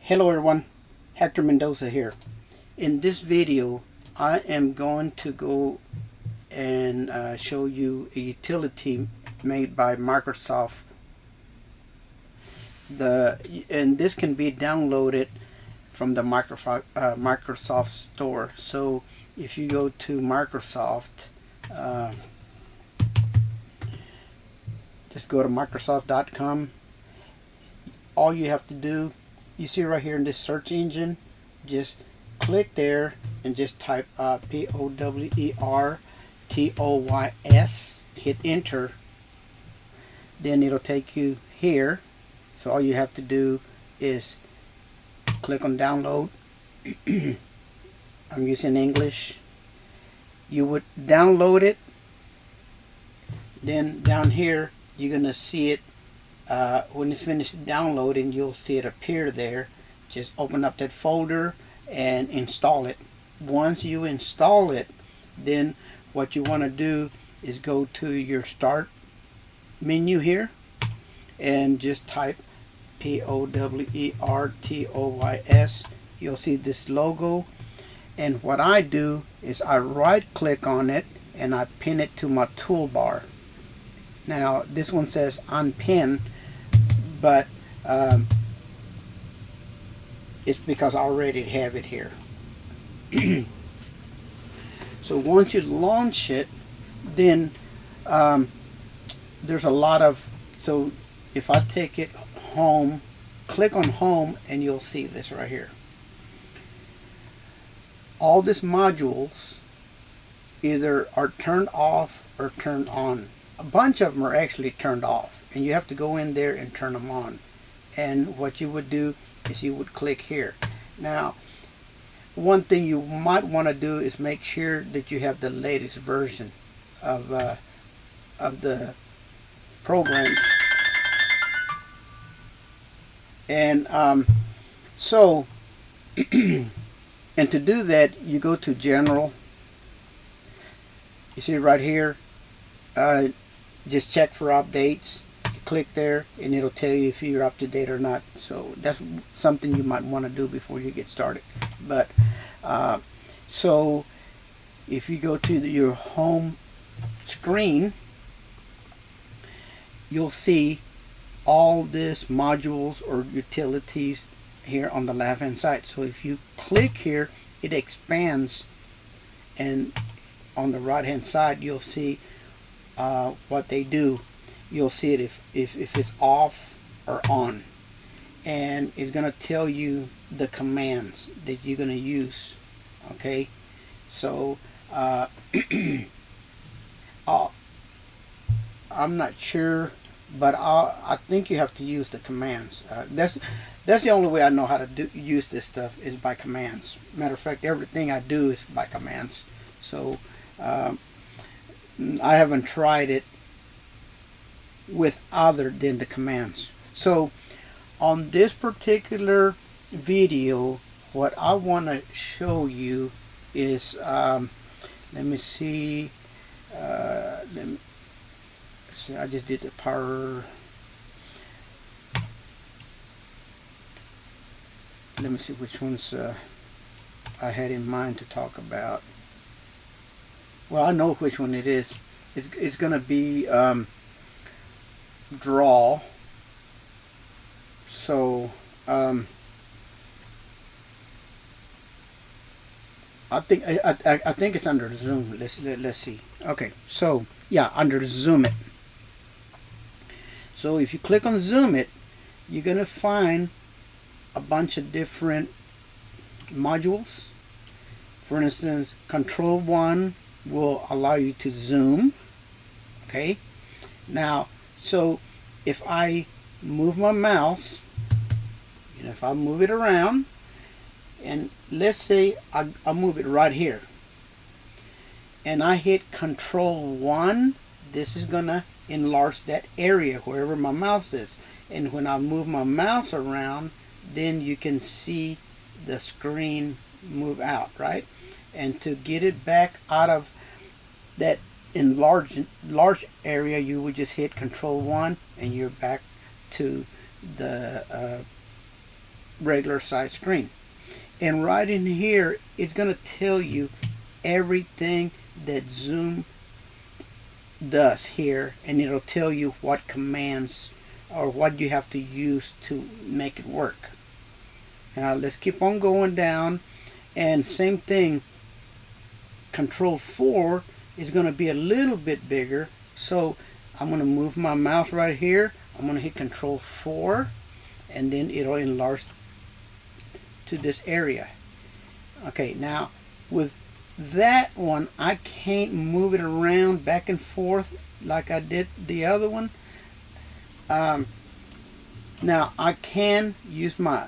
Hello everyone, Hector Mendoza here. In this video I am going to go and show you a utility made by Microsoft. And this can be downloaded from the Microsoft store. So if you go to Microsoft, just go to Microsoft.com. All you have to do, you see right here in this search engine, just click there and just type PowerToys, hit enter, then it'll take you here. So all you have to do is click on download. I'm using English. You would download it, then down here you're gonna see it. When it's finished downloading, you'll see it appear there. Just open up that folder and install it. Once you install it, then what you want to do is go to your start menu here and just type PowerToys. You'll see this logo, and what I do is I right click on it and I pin it to my toolbar. Now this one says unpin, but it's because I already have it here. So once you launch it, then there's a lot of, so if I take it home, click on home, and you'll see this right here. All these modules either are turned off or turned on. A bunch of them are actually turned off, and you have to go in there and turn them on. And what you would do is you would click here. Now, one thing you might want to do is make sure that you have the latest version of the programs. And so and to do that, you go to General. You see right here, just check for updates. Click there and it'll tell you if you're up to date or not. So that's something you might want to do before you get started. But so if you go to your home screen, you'll see all these modules or utilities here on the left hand side. So if you click here, it expands, and on the right hand side you'll see what they do. You'll see it if it's off or on, and it's gonna tell you the commands that you're gonna use. Okay, so I'm not sure, but I think you have to use the commands. That's the only way I know how to use this stuff is by commands. Matter of fact, everything I do is by commands. So I haven't tried it with other than the commands. So on this particular video, what I want to show you is let me see, I just did the power. Let me see which ones I had in mind to talk about. Well, I know which one it is. It's gonna be draw. So I think it's under Zoom. Let's see. Okay, so yeah, under Zoomit. So if you click on Zoomit, you're gonna find a bunch of different modules. For instance, Ctrl 1 will allow you to zoom. Okay, now so if I move my mouse, if I move it around, and let's say I move it right here, and I hit Ctrl 1, this is gonna enlarge that area wherever my mouse is. And when I move my mouse around, then you can see the screen move out, right? And to get it back out of that enlarged large area, you would just hit Ctrl 1 and you're back to the regular size screen. And right in here, it's going to tell you everything that Zoom does here, and it'll tell you what commands or what you have to use to make it work. Now let's keep on going down, and same thing, Control 4 is going to be a little bit bigger, so I'm going to move my mouse right here. I'm going to hit Control 4, and then it'll enlarge to this area. Okay, now with that one, I can't move it around back and forth like I did the other one. Now I can use my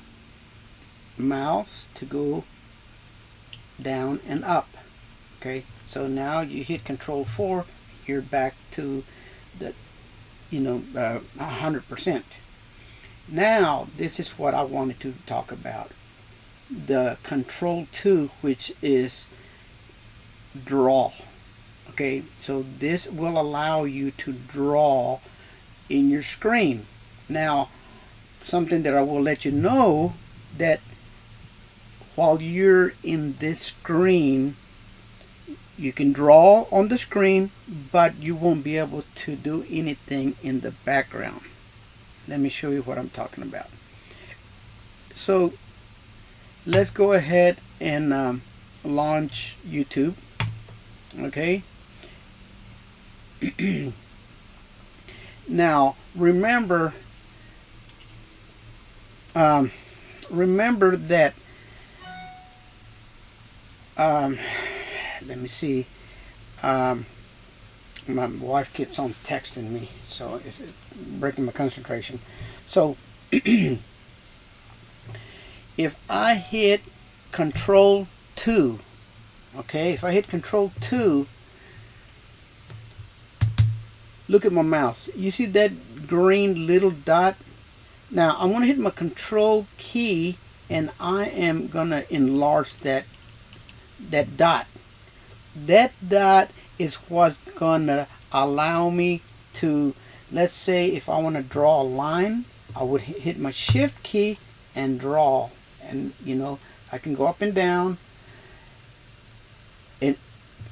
mouse to go down and up. Okay, so now you hit Control 4, you're back to the 100%. Now this is what I wanted to talk about, the Control 2, which is draw. Okay, so this will allow you to draw in your screen. Now something that I will let you know, that while you're in this screen, you can draw on the screen, but you won't be able to do anything in the background. Let me show you what I'm talking about. So let's go ahead and launch YouTube. Okay. Now remember that let me see, my wife keeps on texting me, so it's breaking my concentration. So if I hit Control 2, okay, if I hit Control 2, look at my mouse. You see that green little dot? Now I'm going to hit my Control key, and I am going to enlarge that dot. That dot is what's going to allow me to, let's say if I want to draw a line, I would hit my Shift key and draw, and I can go up and down, and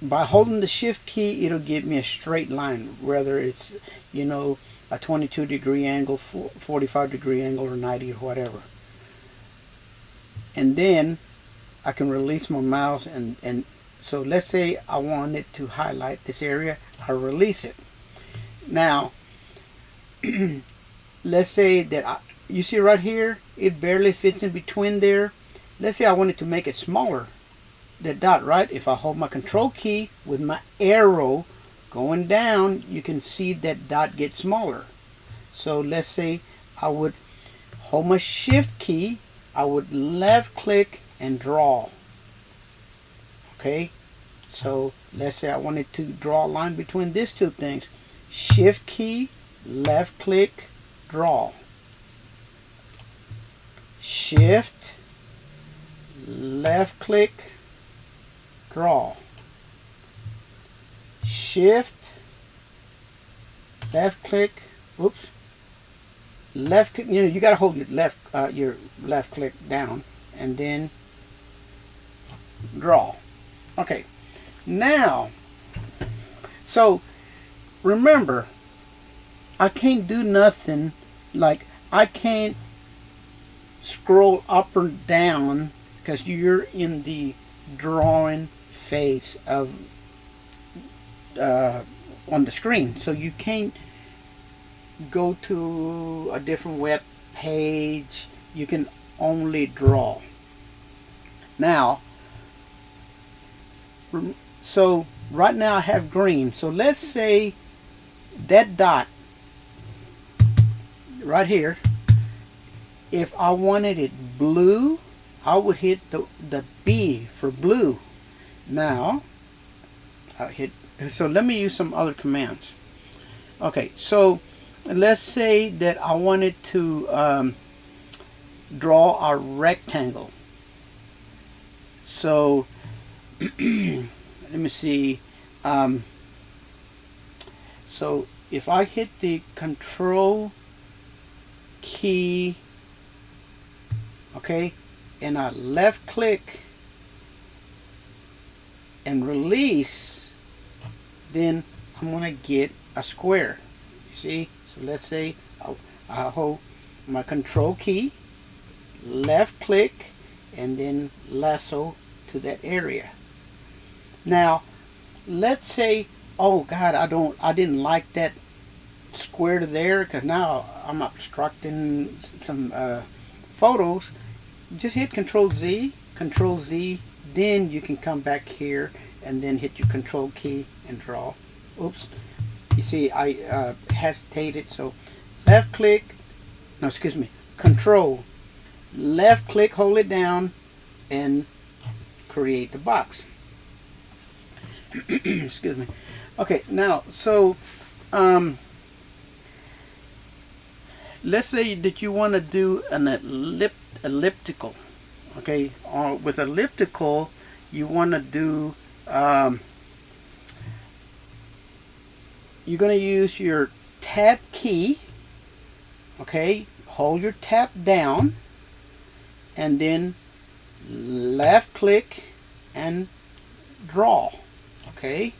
by holding the Shift key it'll give me a straight line, whether it's a 22-degree angle, 45-degree angle, or 90 or whatever. And then I can release my mouse, and so let's say I wanted to highlight this area, I release it. Now let's say that you see right here, it barely fits in between there. Let's say I wanted to make it smaller, that dot, right? If I hold my Control key with my arrow going down, you can see that dot get smaller. So let's say I would hold my Shift key, I would left click and draw. Okay, so let's say I wanted to draw a line between these two things. Shift key, left click, draw. Shift, left click, draw. Shift, left click, oops, left click, you got to hold your left click down and then draw. Okay, now, so remember, I can't do nothing, like I can't scroll up or down because you're in the drawing phase of on the screen, so you can't go to a different web page. You can only draw. Now, so right now I have green, so let's say that dot right here, if I wanted it blue, I would hit the B for blue. Now I hit, so let me use some other commands. Okay, so let's say that I wanted to draw a rectangle. So let me see. So if I hit the Control key, okay, okay, and I left click and release, then I'm going to get a square. You see? So let's say I hold my control key, left click, and then lasso to that area. Now, let's say, oh God, I didn't like that square there because now I'm obstructing some photos. Just hit Control Z, then you can come back here and then hit your control key and draw. Oops, you see I hesitated, so left click, no excuse me, control, left click, hold it down and create the box. Excuse me. Okay, now so let's say that you want to do an elliptical. Okay, with elliptical you want to do you're going to use your tab key. Okay, hold your tab down and then left click and draw. Okay,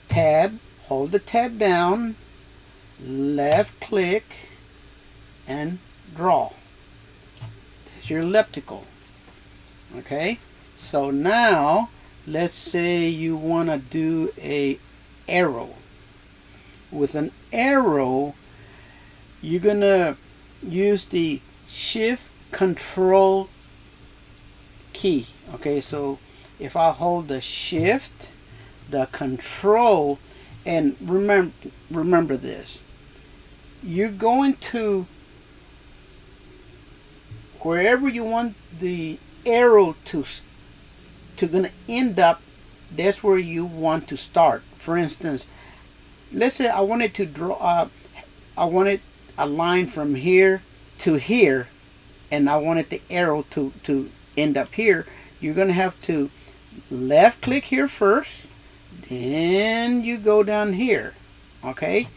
tab, hold the tab down, left click and draw. That's your elliptical. Okay, so now let's say you want to do a arrow. With an arrow, you're gonna use the Shift Control key. Okay, so if I hold the Shift, the Control, and remember this, you're going to, wherever you want the arrow to gonna end up, that's where you want to start. For instance, let's say I wanted to draw I wanted a line from here to here, and I wanted the arrow to end up here. You're gonna have to left click here first, then you go down here. Okay,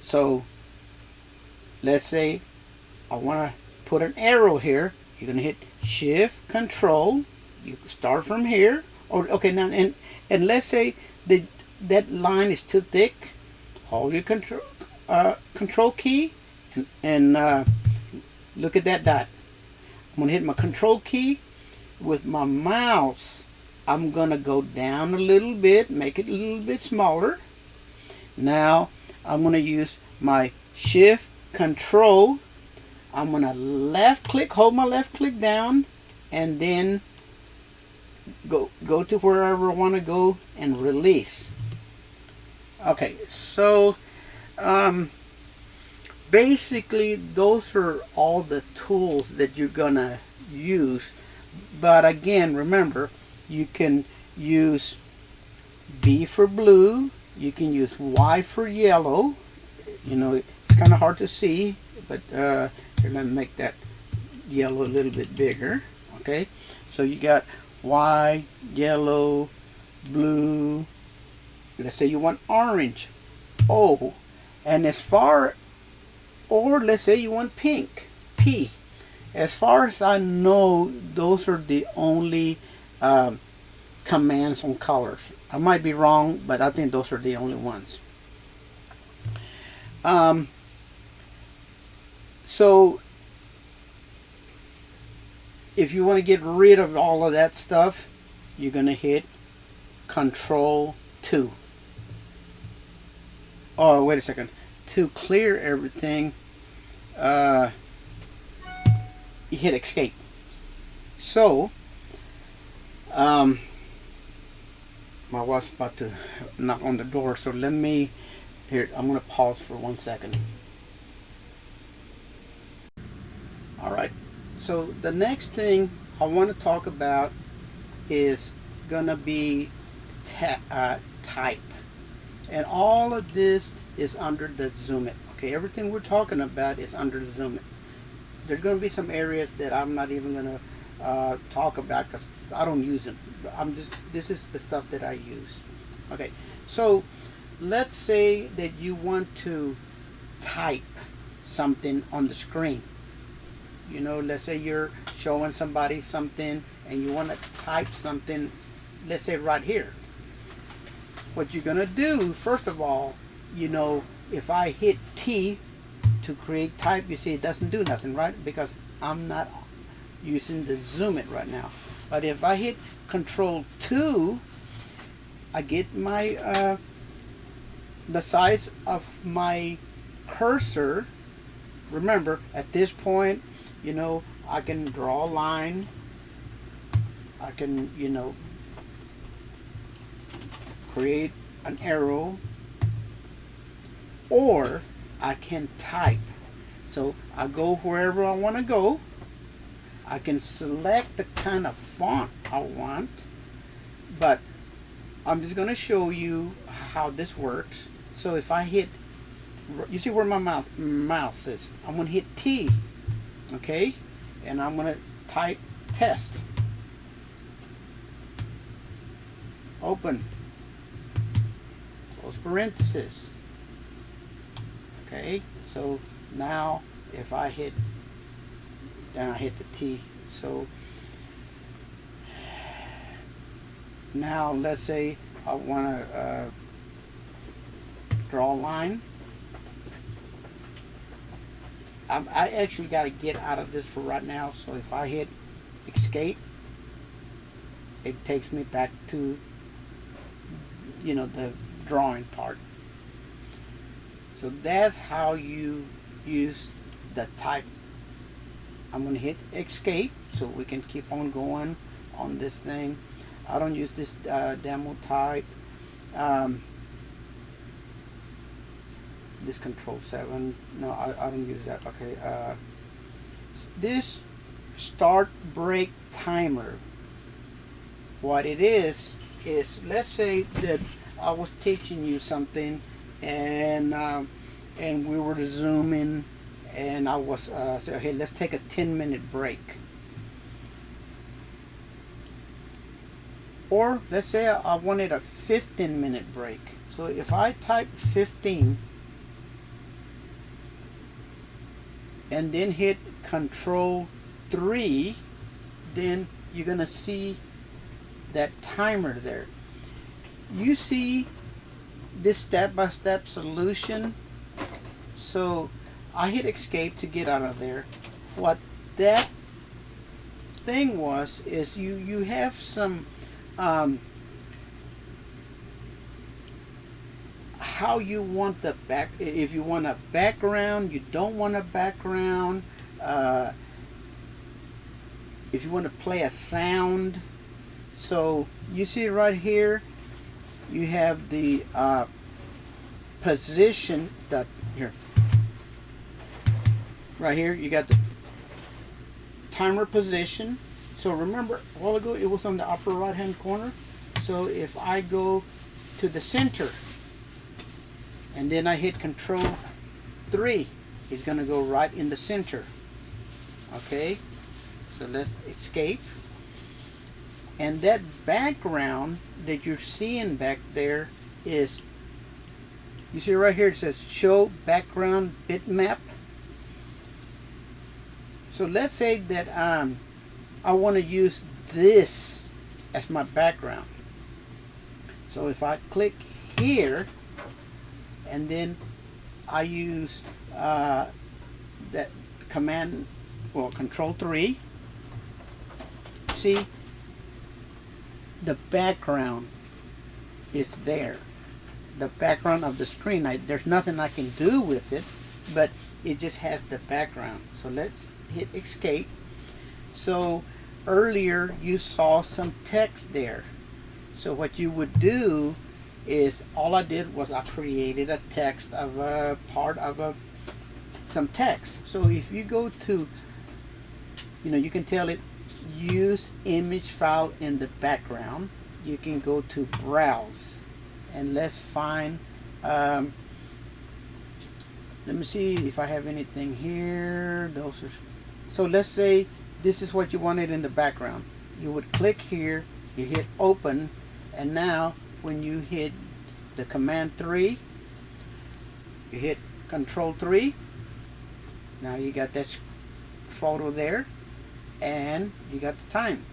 so let's say I want to put an arrow here. You're gonna hit Shift Control, you start from here, or okay, now and let's say that line is too thick, hold your control key and look at that dot. I'm gonna hit my control key with my mouse. I'm gonna go down a little bit, make it a little bit smaller. Now I'm gonna use my Shift Control. I'm gonna left click, hold my left click down, and then go to wherever I want to go and release. Okay, so basically those are all the tools that you're gonna use. But again, remember, you can use B for blue, you can use Y for yellow. You know, it's kind of hard to see, but here, let me make that yellow a little bit bigger. Okay, so you got Y, yellow, blue. Let's say you want orange, O, and or let's say you want pink, P. As far as I know, those are the only commands on colors. I might be wrong, but I think those are the only ones. So if you want to get rid of all of that stuff, you're going to hit Control 2. Oh, wait a second. To clear everything, you hit Escape. So, my wife's about to knock on the door, so let me, here, I'm going to pause for 1 second. Alright, so the next thing I want to talk about is going to be type. And all of this is under the Zoomit. Okay, everything we're talking about is under Zoomit. There's going to be some areas that I'm not even going to talk about because I don't use them. This is the stuff that I use. Okay, so let's say that you want to type something on the screen. You know, let's say you're showing somebody something and you want to type something, let's say right here. What you're gonna do, first of all, you know, if I hit T to create type, you see it doesn't do nothing, right? Because I'm not using the Zoomit right now. But if I hit Ctrl 2, I get my the size of my cursor. Remember, at this point, you know, I can draw a line. I can, you know, create an arrow, or I can type. So I go wherever I want to go. I can select the kind of font I want, but I'm just going to show you how this works. So if I hit, you see where my mouse is, I'm going to hit T, okay, and I'm going to type test. Open, close parenthesis. Okay, so now if I hit, then I hit the T. So now let's say I want to draw a line. I actually got to get out of this for right now. So if I hit escape, it takes me back to, you know, the drawing part. So that's how you use the type. I'm going to hit escape so we can keep on going on this thing. I don't use this demo type. This Control 7. No, I don't use that. Okay. This start break timer. What it is let's say that I was teaching you something and we were to zoom in, and I was say, hey, let's take a 10-minute break. Or let's say I wanted a 15-minute break. So if I type 15 and then hit Control 3, then you're gonna see that timer there. You see this step-by-step solution. So I hit escape to get out of there. What that thing was is you have some how you want the back, if you want a background, you don't want a background, if you want to play a sound. So you see right here you have the position, that here right here you got the timer position. So remember a while ago it was on the upper right hand corner. So if I go to the center and then I hit Control 3, it's gonna go right in the center. Okay, so let's escape. And that background that you're seeing back there is, you see right here it says show background bitmap. So let's say that I want to use this as my background. So if I click here and then I use that command, well, Control 3, see the background is there, the background of the screen. There's nothing I can do with it, but it just has the background. So let's hit escape. So earlier you saw some text there. So what you would do is, all I did was I created a text of a part of some text. So if you go to, you know, you can tell it use image file in the background. You can go to browse and let's find let me see if I have anything here. Those are, so let's say this is what you wanted in the background. You would click here, you hit open, and now when you hit the command 3, you hit Control 3, Now you got that photo there, and you got the time.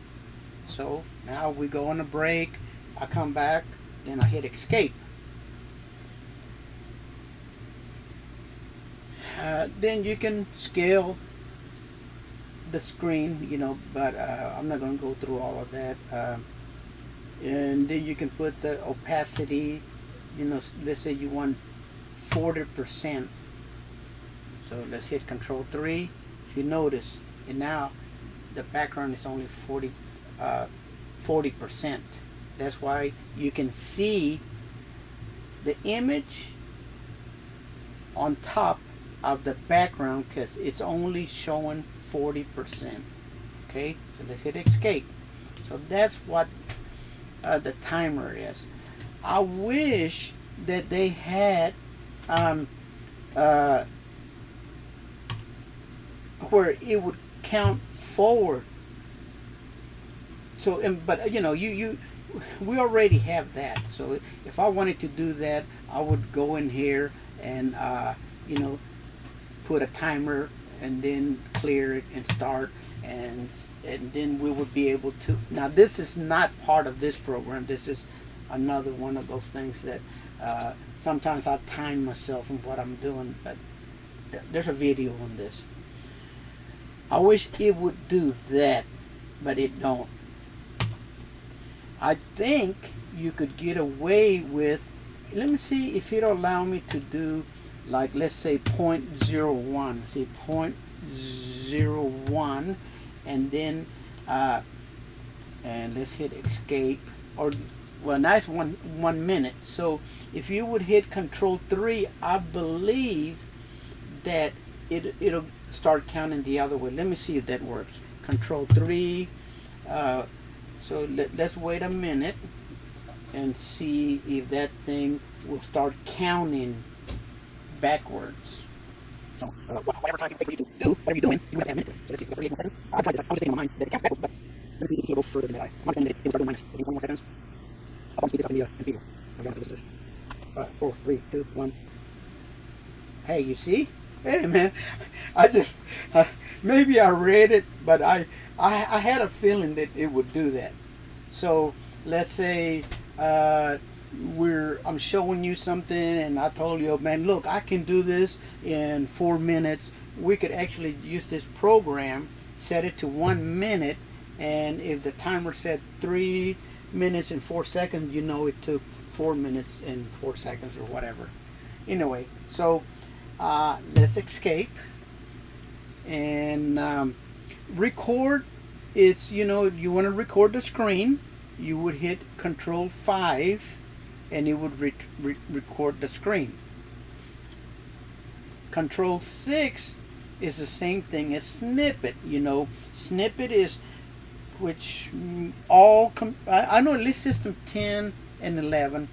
So now we go on a break, I come back, then I hit escape. Then you can scale the screen, you know, but I'm not going to go through all of that. And then you can put the opacity, you know, let's say you want 40%. So let's hit Control 3. If you notice, and now the background is only 40%. That's why you can see the image on top of the background, because it's only showing 40%. Okay, so let's hit escape. So that's what the timer is. I wish that they had where it would count forward. So, but you know, we already have that. So if I wanted to do that, I would go in here and you know, put a timer and then clear it and start, and then we would be able to. Now this is not part of this program. This is another one of those things that sometimes I time myself in what I'm doing, but there's a video on this. I wish it would do that, but it don't. I think you could get away with, let me see if it'll allow me to do, like, let's say 0.01. See, 0.01, and then and let's hit escape. Or, well, nice, 1 minute. So if you would hit Control 3, I believe that it'll start counting the other way. Let me see if that works. Control 3. So let's wait a minute and see if that thing will start counting backwards. So whatever time it takes for you to do whatever you're doing, you would have a minute. So let's see, 38 more seconds. I tried this. I was thinking in my mind that it counts backwards, but let me see if it goes further than that. I'm not going to it will start doing minus. So 20 more seconds. I'll speed this up in the video. I'm going to do this. 4, 3, 2, 1. Hey, you see? Hey, man, I just maybe I read it, but I had a feeling that it would do that. So let's say I'm showing you something, and I told you, man, look, I can do this in 4 minutes. We could actually use this program, set it to 1 minute, and if the timer said 3 minutes and 4 seconds, you know it took 4 minutes and 4 seconds or whatever. Anyway, so let's escape and record. It's, you know, you want to record the screen, you would hit Control 5 and it would record the screen. Control 6 is the same thing as snippet. You know, snippet is which all I know at least system 10 and 11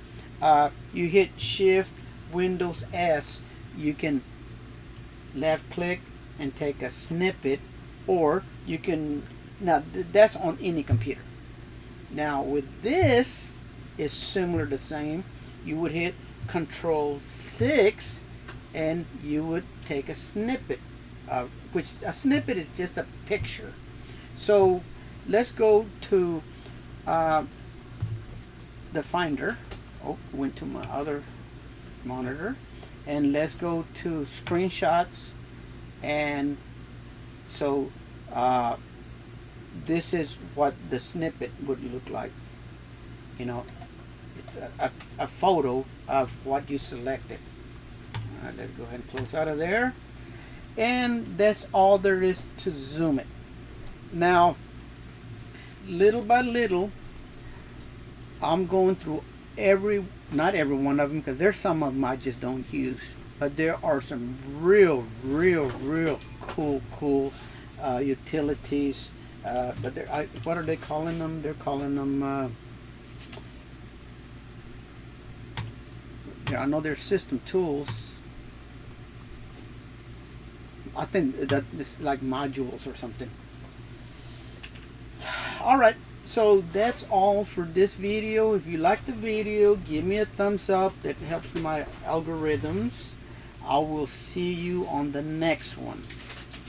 you hit Shift Windows S, you can left click and take a snippet, or you can, now that's on any computer. Now with this, it's similar, the same. You would hit Control 6 and you would take a snippet, which a snippet is just a picture. So let's go to the Finder. Oh, went to my other monitor, and let's go to screenshots. And so this is what the snippet would look like. You know, it's a photo of what you selected. Let's go ahead and close out of there. And that's all there is to Zoomit. Now, little by little, I'm going through not every one of them, because there's some of them I just don't use. But there are some real cool utilities. But what are they calling them? They're calling them. I know they're system tools. I think that it's like modules or something. All right. So that's all for this video. If you like the video, give me a thumbs up. That helps my algorithms. I will see you on the next one.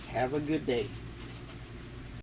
Have a good day.